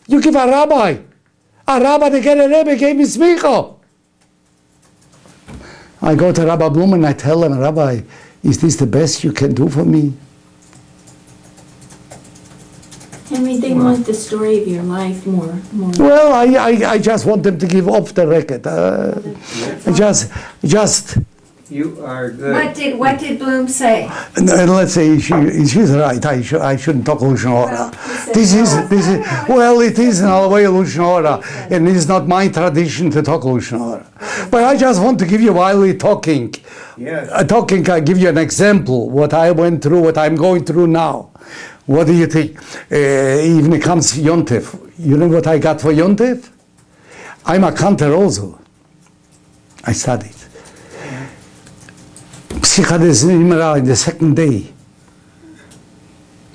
You give a rabbi. A rabbi, the get a rebbe, gave me smicha. I go to Rabbi Blum and I tell him, Rabbi, is this the best you can do for me? I mean, they want the story of your life more. Well, I just want them to give off the record. Just You are good. What did Bloom say? Let's say she's right. I shouldn't talk Lashon Hara. This is well, it is in a way Lashon Hara, and it's not my tradition to talk Lashon Hara. But I just want to give you while we're talking. Yes. I give you an example what I went through, what I'm going through now. What do you think? Even it comes Yontif. You know what I got for Yontif? I'm a cantor also. I studied. Psichade Zimra in the second day,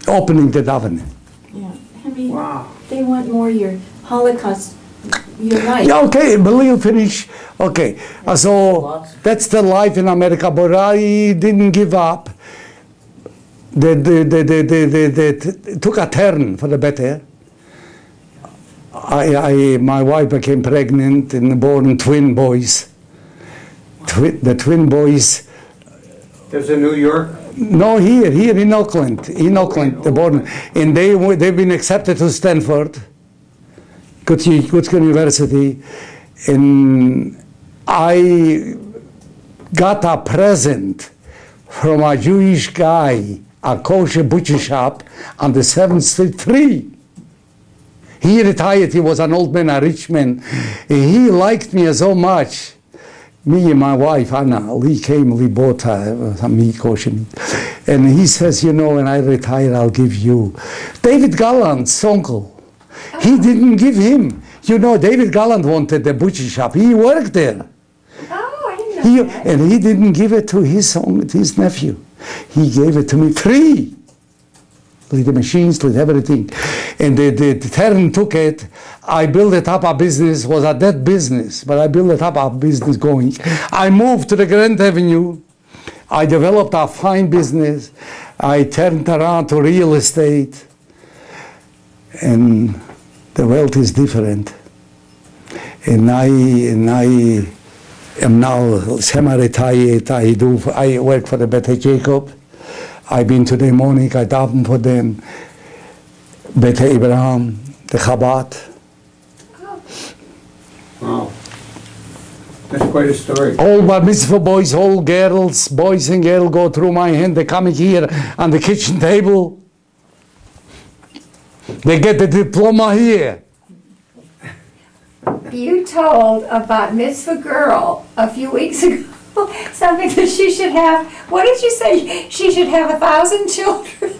opening the davening. Yeah, I mean, Wow. they want more your Holocaust, your life. Yeah, okay, believe finish. Okay, so that's the life in America, but I didn't give up. They took a turn for the better. My wife became pregnant and born twin boys. The twin boys. There's a New York. No, here in Oakland, they're born, and they've been accepted to Stanford, good university, and I got a present from a Jewish guy, a kosher butcher shop on the 7th Street 3. He retired, he was an old man, a rich man. He liked me so much. Me and my wife, Anna, we bought some meat, kosher meat. And he says, you know, when I retire, I'll give you. David Gallant's uncle, he didn't give him. You know, David Gallant wanted the butcher shop. He worked there. Oh, I didn't know that. And he didn't give it to his nephew. He gave it to me free. With the machines, with everything. And the Terran took it. I built it up a business, was a dead business, but I built it up a business going. I moved to the Grand Avenue. I developed a fine business. I turned around to real estate. And the wealth is different. And I am now semi-retired. I work for the Bete Jacob. I've been today morning, I daven for them. Bete Abraham, the Chabad. Wow. That's quite a story. All bar mitzvah boys, all girls, boys and girls go through my hand. They coming here on the kitchen table. They get the diploma here. You told a bat mitzvah girl a few weeks ago something that she should have. What did you say? She should have 1,000 children.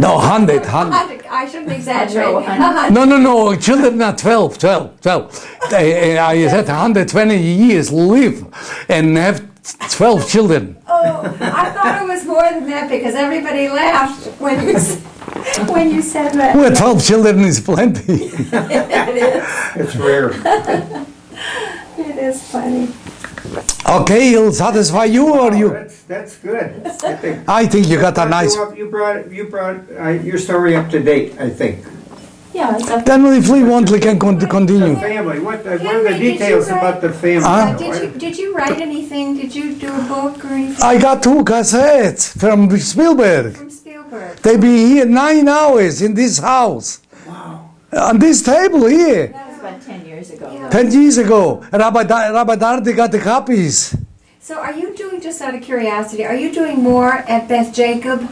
No, 100. I shouldn't exaggerate. No, children are 12. I said 120 years live and have 12 children. Oh, I thought it was more than that because everybody laughed when you said that. Well, 12 children is plenty. It is. It's rare. It is funny. Okay, he'll satisfy you or you? That's good. I think you got a nice. You brought your story up to date, I think. Yeah, it's up. Then if we want, we can continue. Family. What are the Henry, did you details write- about the family? Huh? Did you write anything? Did you do a book or anything I got 2 cassettes from Spielberg. from Spielberg? They be here 9 hours in this house. Wow. On this table here. That was about 10 years ago. Yeah. 10 years ago. Rabbi Dardi got the copies. So are you doing, just out of curiosity, are you doing more at Beth Jacob?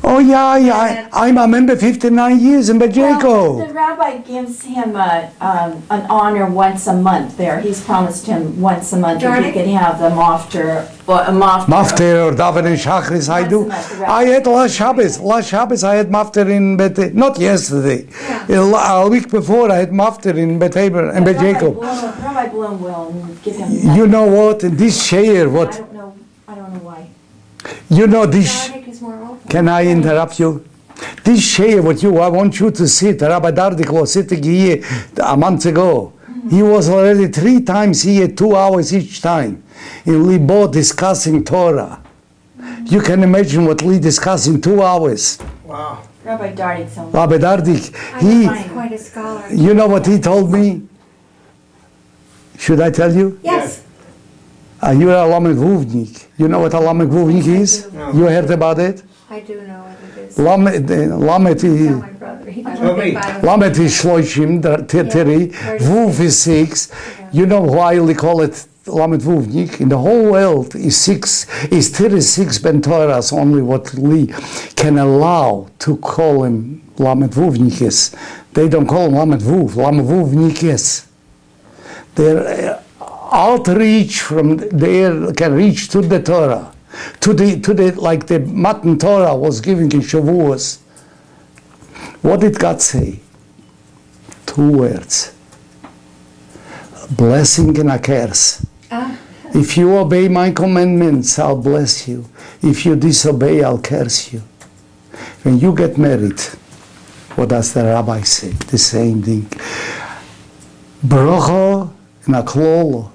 Oh yeah. I'm a member 59 years in Well, Bajako. the rabbi gives him an honor once a month there. He's promised him once a month if Darling? he could have the mafter, or a mafter. Mafter or Davening Shachris, I do. I had last Shabbos I had Mafter in Bet, not yesterday. A week before I had Mafter in Bet Haber and Bet Jacob. Rabbi Bloom will give him. You know what? This share, I what? don't know why. You know this. Dardik is more open. Can I interrupt you? This share, what I want you to see. Rabbi Dardik was sitting here a month ago. He was already 3 times here, 2 hours each time. And we both discussing Torah. You can imagine what we discuss in 2 hours. Wow. Rabbi Dardik, so. Rabbi Dardik, He's quite a scholar. you know what he told me? Should I tell you? Yes. You're a Lamegvuvnik. You know what a Lamegvuvnik is? No. You heard about it? I do know what it is. Lamet Tell is... my brother. He Tell me. Lamet is Shloishim, 30, Vuv is 6. You know why we call it Lamed Vuvnik, in the whole world is 36 Ben Torahs only what we can allow to call him Lamed Vuvnikis. They don't call him Lamed Vuvnikis. Their outreach from there can reach to the Torah, to the like the Matan Torah was given in Shavuos. What did God say? 2 words. Blessing and a curse. If you obey my commandments, I'll bless you. If you disobey, I'll curse you. When you get married, what does the rabbi say? The same thing. Bracha and a klolo.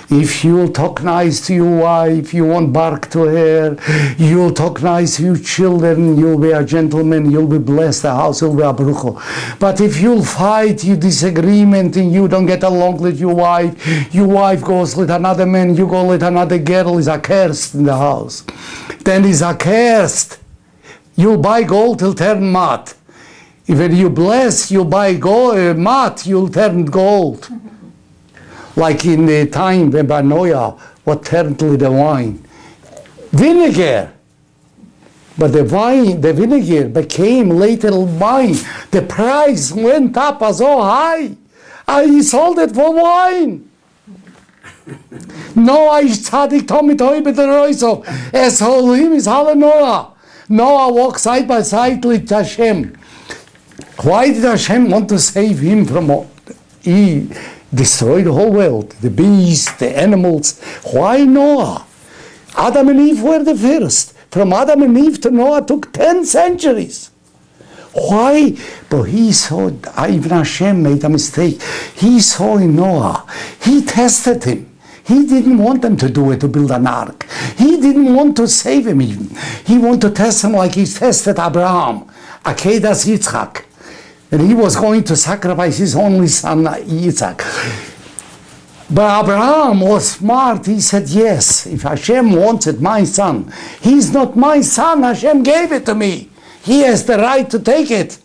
If you'll talk nice to your wife, you won't bark to her, you'll talk nice to your children, you'll be a gentleman, you'll be blessed, the house will be a brucho. But if you'll fight, you disagreement, and you don't get along with your wife goes with another man, you go with another girl, is accursed in the house. Then is accursed. You'll buy gold, it'll turn mud. If you bless, you buy gold, mud, you'll turn gold. Like in the time when Noah, what turned to the wine? Vinegar. But the vinegar became later wine. The price went up so high. He sold it for wine. Noah is tzaddik tomit hoibet roisov. Es holim is Noah. Noah walked side by side with Hashem. Why did Hashem want to save him from he destroyed the whole world, the beasts, the animals? Why Noah? Adam and Eve were the first. From Adam and Eve to Noah took 10 centuries. Why? But he saw, even Hashem made a mistake. He saw in Noah, he tested him. He didn't want them to do it, to build an ark. He didn't want to save him even. He wanted to test him like he tested Abraham, Akedas Yitzchak. And he was going to sacrifice his only son, Isaac. But Abraham was smart. He said, yes, if Hashem wants it, my son. He's not my son. Hashem gave it to me. He has the right to take it.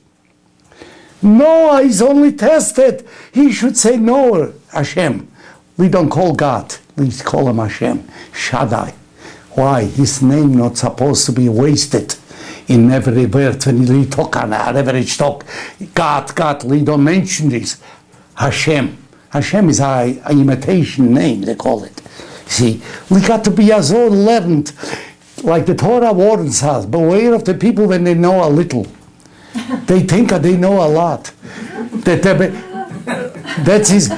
Noah is only tested. He should say, no, Hashem. We don't call God. We call him Hashem. Shaddai. Why? His name not supposed to be wasted. In every word, when we talk on our average talk, God, we don't mention this. Hashem. Hashem is an imitation name, they call it. See, we got to be as all learned, like the Torah warns us, beware of the people when they know a little. They think that they know a lot. That is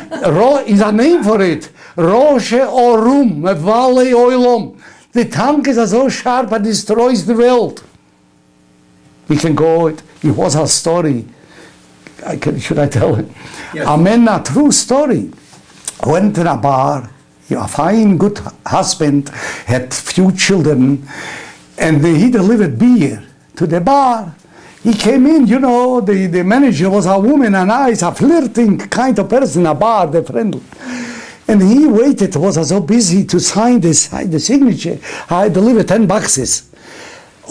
a name for it. Rosh Orum, Valley Oilom. The tongue is so sharp and destroys the world. We can go, it was a story. Should I tell it? Yes. Amen, a true story. Went in a bar, a fine, good husband, had few children, and he delivered beer to the bar. He came in, the manager was a woman, and nice, a flirting kind of person, a bar, the friendly. And he waited, was so busy to sign the signature. I delivered 10 boxes.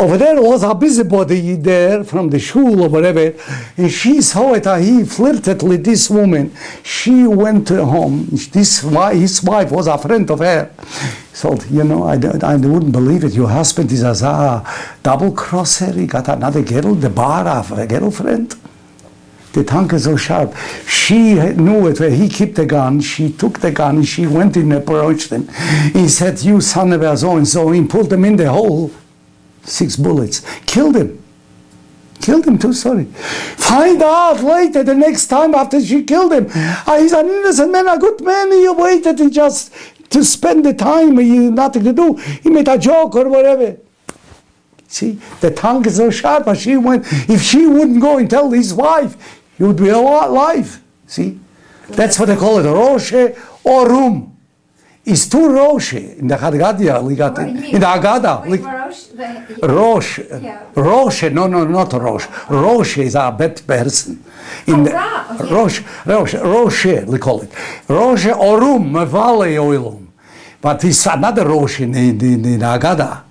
Over there was a busybody there from the shul or whatever, and she saw it, he flirted with this woman. She went to home. His wife was a friend of her. So, I wouldn't believe it. Your husband is a double crosser. He got another girl, the bar of a girlfriend. The tongue is so sharp. She knew it where he kept the gun. She took the gun, she went in and approached him. He said, you son of a so-and-so, and pulled him in the hole. 6 bullets. Killed him. Killed him too, sorry. Find out later, the next time after she killed him. He's an innocent man, a good man. He waited just to spend the time, he had nothing to do. He made a joke or whatever. See, the tongue is so sharp, but she went, if she wouldn't go and tell his wife, he would be alive. See? That's what they call it, Rosh or Rum. It's 2 Rosh in the Haggadah, we got it. In the Haggadah. Rosh. Yeah. Rosh, no, not Rosh. Rosh is a bad person. Rosh, we call it. Rosh Orum, Valley Oilum. But it's another Rosh in the Haggadah.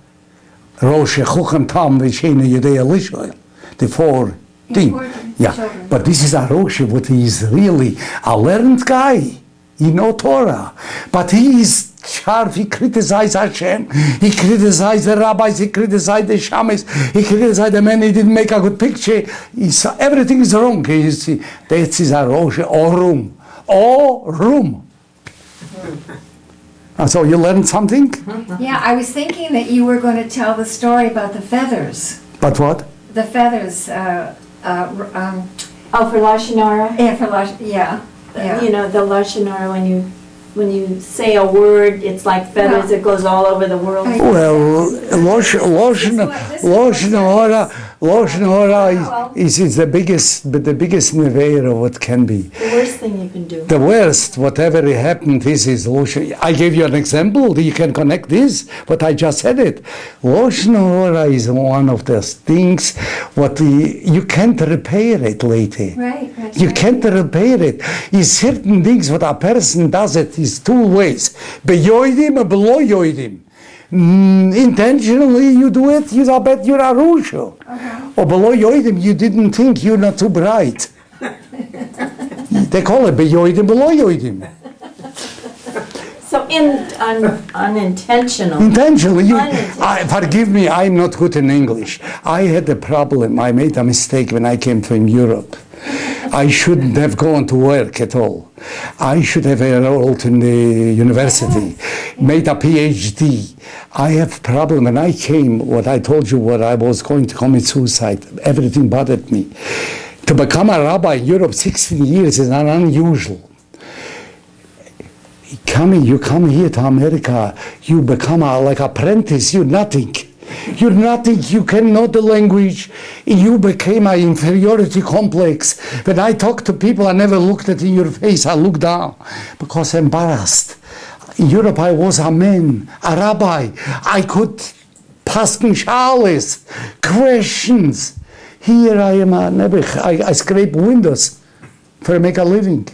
Rosh Chuchem Tam, Vishena Yudea Lishoel. The 4 things. Yeah. But this is a Rosh, but he is really a learned guy. He know Torah. But he is sharp. He criticized Hashem. He criticized the rabbis. He criticized the shammos. He criticized the man. He didn't make a good picture. Everything is wrong. You see, that is a rosh orum. Orum. So you learned something? Yeah, I was thinking that you were going to tell the story about the feathers. But what? The feathers. Oh, for Lashon Hara? Yeah, yeah. You know, the Lashon Hara, when you say a word, it's like feathers, it goes all over the world. Well, Lashon Hara is the biggest neveira of what can be. The worst thing you can do. The worst, whatever happened, this is Lashon. I gave you an example. You can connect this, but I just said it. Lashon Hara is one of those things what you can't repair it later. Right. You can't repair it. Is certain things what a person does it is two ways. Beyoidim and below yoidim. Intentionally you do it, I bet you're a rusho. Or below yoidim, you didn't think you're not too bright. They call it beyoidim, below yoidim. So unintentional. Intentionally. Forgive me, I'm not good in English. I had a problem. I made a mistake when I came from Europe. I shouldn't have gone to work at all. I should have enrolled in the university, made a PhD. I have problem. When I came, what I told you, what I was going to commit suicide, everything bothered me. To become a rabbi in Europe 16 years is unusual. You come here to America, you become like apprentice, you're nothing. You're nothing, you can know the language, you became an inferiority complex. When I talk to people, I never looked at in your face, I look down, because I'm embarrassed. In Europe, I was a man, a rabbi. I could pass shales, questions. Here I am a nebuch, I scrape windows to make a living.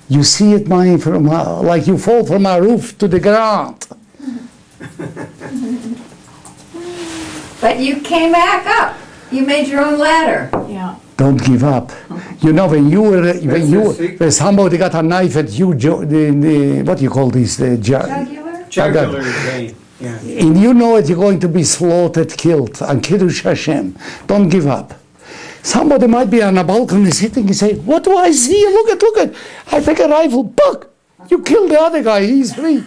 You see it, like you fall from a roof to the ground. But you came back up. You made your own ladder. Yeah. Don't give up. You know, when somebody got a knife at you, what do you call this? Jugular? Yeah. And you know it, you're going to be slaughtered, killed, and Kiddush Hashem. Don't give up. Somebody might be on a balcony sitting and say, what do I see? Look at. I take a rifle, buck. You killed the other guy, he's free.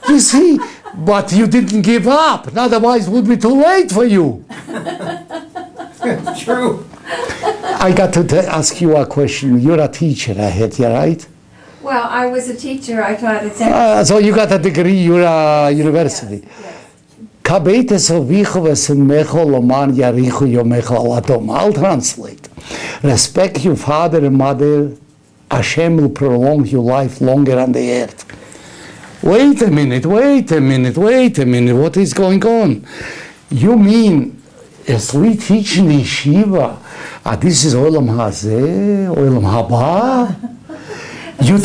You see, but you didn't give up. Otherwise it would be too late for you. True. I got to ask you a question. You're a teacher, I heard, you right? Well, I was a teacher. I taught at So you got a degree, you're a university. Yes. I'll translate. Respect your father and mother. Hashem will prolong your life longer on the earth. Wait a minute. What is going on? You mean, as we teach in the yeshiva, this is Olam Hazeh, Olam Haba? You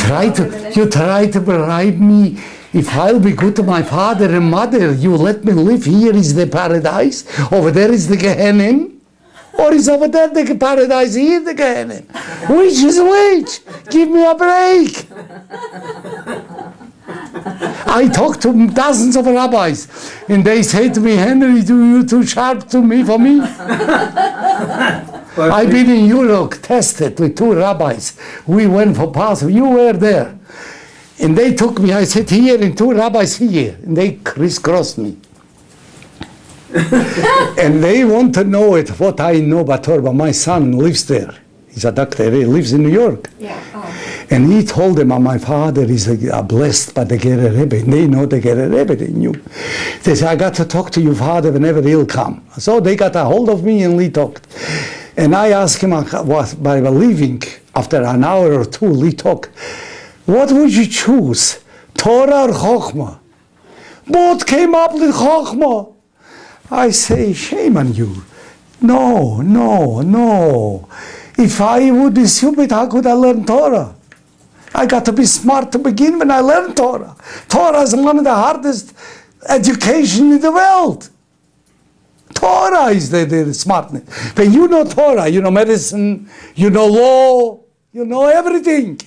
try to bribe me. If I'll be good to my father and mother, you let me live here is the paradise, over there is the Gehenna, or is over there the paradise, here the Gehenna? Which is which? Give me a break. I talk to dozens of rabbis, and they say to me, Henry, you too sharp for me? I've been in Europe, tested with two rabbis. We went for Passover. You were there. And they took me, I sat here, and two rabbis here, and they crisscrossed me. And they want to know what I know about Torah. My son lives there. He's a doctor. He lives in New York. Yeah. Oh. And he told them, my father is blessed by the Gerer Rebbe. And they know the Gerer Rebbe, they knew. They said, I got to talk to your father whenever he'll come. So they got a hold of me and we talked. And I asked him, by leaving, after an hour or two, we talked. What would you choose, Torah or Chochmah? Both came up with Chochmah. I say, shame on you. No. If I would be stupid, how could I learn Torah? I got to be smart to begin when I learn Torah. Torah is one of the hardest education in the world. Torah is the smartness. When you know Torah, you know medicine, you know law, you know everything.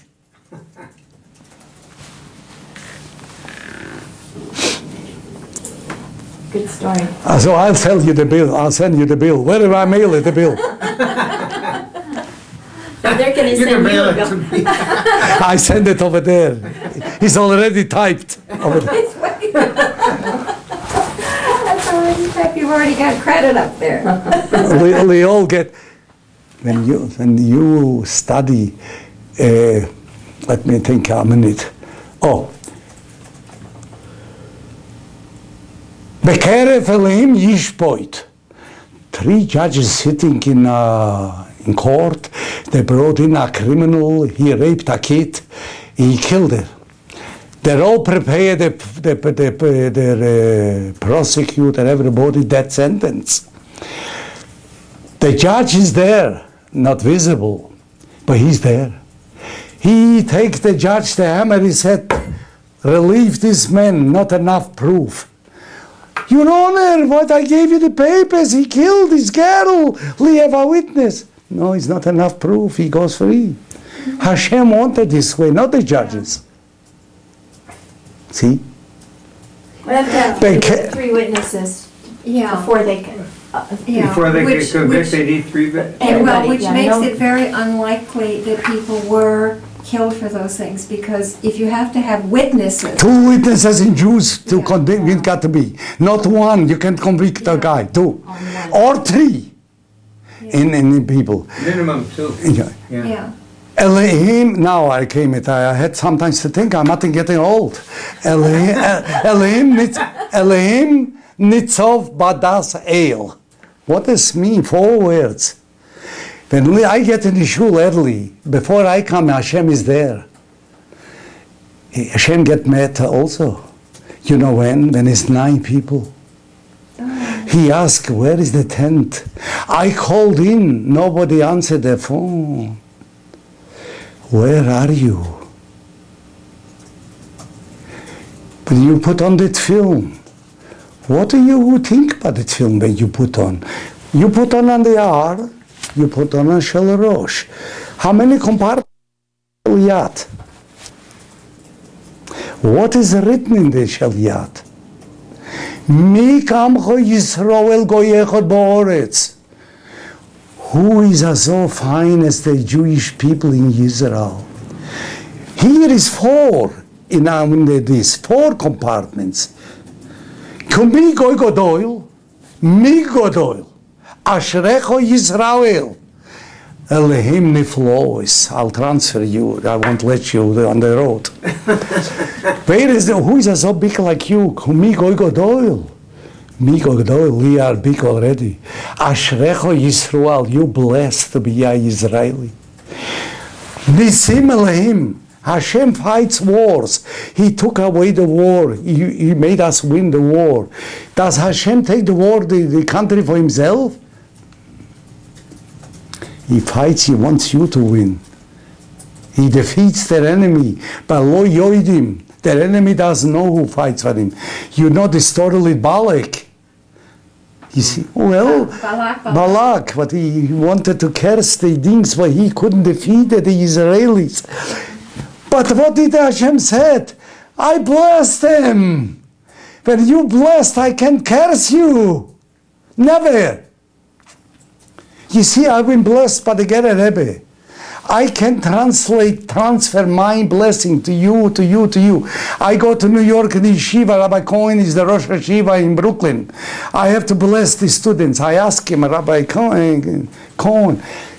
Good story. So I'll tell you the bill. I'll send you the bill. Where do I mail it, the bill? So they're going to You can send you mail a it to bill. me. I send it over there. It's already typed over there. That's already typed. You've already got credit up there. We all get, when you study, let me think a minute. Oh. Bekerev Elohim Yishpoit. 3 judges sitting in court. They brought in a criminal. He raped a kid. He killed her. They're all prepared. The prosecutor, everybody, that sentence. The judge is there, not visible, but he's there. He takes the judge the hammer. He said, "Relieve this man. Not enough proof." "Your Honor, what I gave you the papers, he killed his girl, we have a witness." "No, it's not enough proof, he goes free." Hashem wanted this way, not the judges. See? We have to have Beca- 3 witnesses Yeah. before they can. Yeah. Before they Which- get convicted, which- they need 3 witnesses. And well, Everybody, which yeah, makes no- it very unlikely that people were killed for those things, because if you have to have witnesses. 2 witnesses in Jews to Yeah. condemn, it got to be. Not 1, you can convict a guy, 2. On one. Or 3 in people. Minimum 2. Yeah. Yeah. Elohim, now I came it, I had sometimes to think, I'm not getting old. Elohim Nitzov Badas El. What does mean? 4 words. When I get in the shul early, before I come, Hashem is there. Hashem get mad also. You know when? When it's 9 people. He asked, "Where is the tent?" I called in, nobody answered the phone. "Where are you?" But you put on that film. What do you think about that film that you put on? You put on the R, you put on a Shel Rosh. How many compartments? Yat. What is written in the Shel Yat? Mi kamcho Yisrael goyechot ba'oretz. Who is so fine as the Jewish people in Israel? Here is 4 in these 4 compartments. Mi goy godoil, mi godoil, ashrecho Yisrael. Elohim niflois. I'll transfer you. I won't let you on the road. Where is who is so big like you? Mi goy godoil. Mi goy godoil. We are big already. Ashrecho Yisrael. You blessed to be a Israeli. Nisim Elohim. Hashem fights wars. He took away the war. He made us win the war. Does Hashem take the war, the country for himself? He fights, he wants you to win. He defeats their enemy. But lo yoidim, their enemy doesn't know who fights for him. You know the story with Balak. You see, well, Balak, but he wanted to curse the things, but he couldn't defeat the Israelis. But what did Hashem said? I blessed them. When you blessed, I can curse you. Never. You see, I've been blessed by the Gerer Rebbe. I can transfer my blessing to you, to you, to you. I go to New York in the yeshiva. Rabbi Cohen is the Rosh Yeshiva in Brooklyn. I have to bless the students. I ask him, Rabbi Cohen,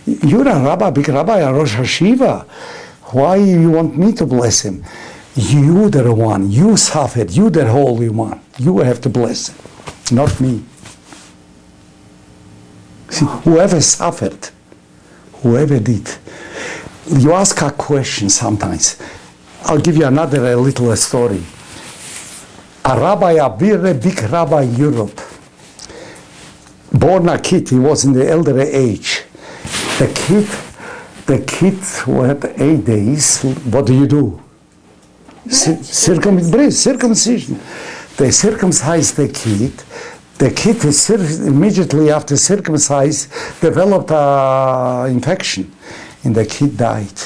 you're a rabbi, big rabbi, a Rosh Yeshiva. Why you want me to bless him? You the one. You suffered. You the holy one. You have to bless him, not me. See, whoever suffered, whoever did. You ask a question sometimes. I'll give you another little story. A rabbi, a very big rabbi in Europe, born a kid. He was in the elderly age. The kid had 8 days. What do? Circumcision. They circumcised the kid. The kid immediately after circumcised developed an infection, and the kid died.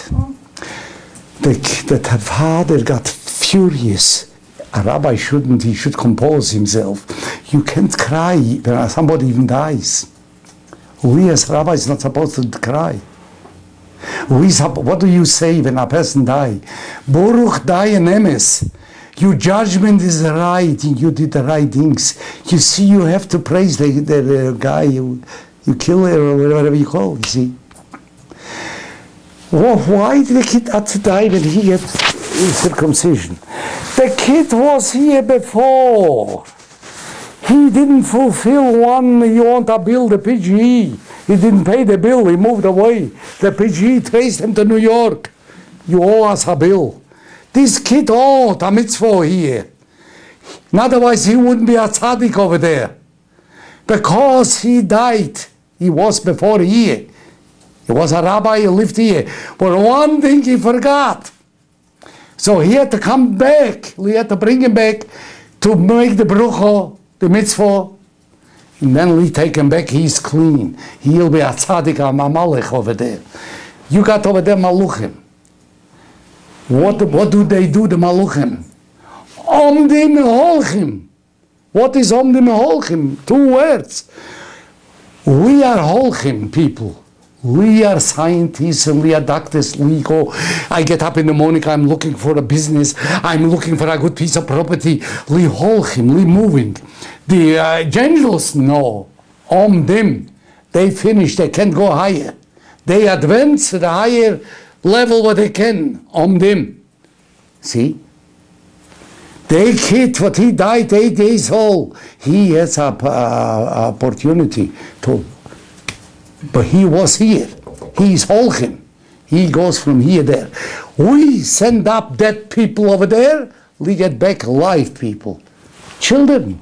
The father got furious. A rabbi shouldn't, he should compose himself. You can't cry when somebody even dies. We as rabbis not supposed to cry. What do you say when a person dies? Baruch dayan emes. Your judgment is right, and you did the right things. You see, you have to praise the guy you kill or whatever you call, you see. Well, why did the kid have to die when he had circumcision? The kid was here before. He didn't fulfill one, you want to build a PGE. He didn't pay the bill, he moved away. The PGE traced him to New York. You owe us a bill. This kid owed a mitzvah here. Otherwise he wouldn't be a tzaddik over there. Because he died. He was before here. He was a rabbi, he lived here. But one thing he forgot. So he had to come back. We had to bring him back to make the brucha, the mitzvah. And then we take him back, he's clean. He'll be a tzaddik, a mamalech over there. You got over there maluchim. What do they do, the maluchim? Omdim holchim. What is omdim holchim? 2 words. We are holchim people. We are scientists and we are doctors. We go, I get up in the morning, I'm looking for a business, I'm looking for a good piece of property. We holchim, we moving. The angels, no. Omdim. They finish, they can't go higher. They advance to the higher level what they can. Omdim. See? They kid, what he died 8 days old. He has a opportunity to. But he was here. He's holchim. He goes from here there. We send up dead people over there. We get back alive people. Children.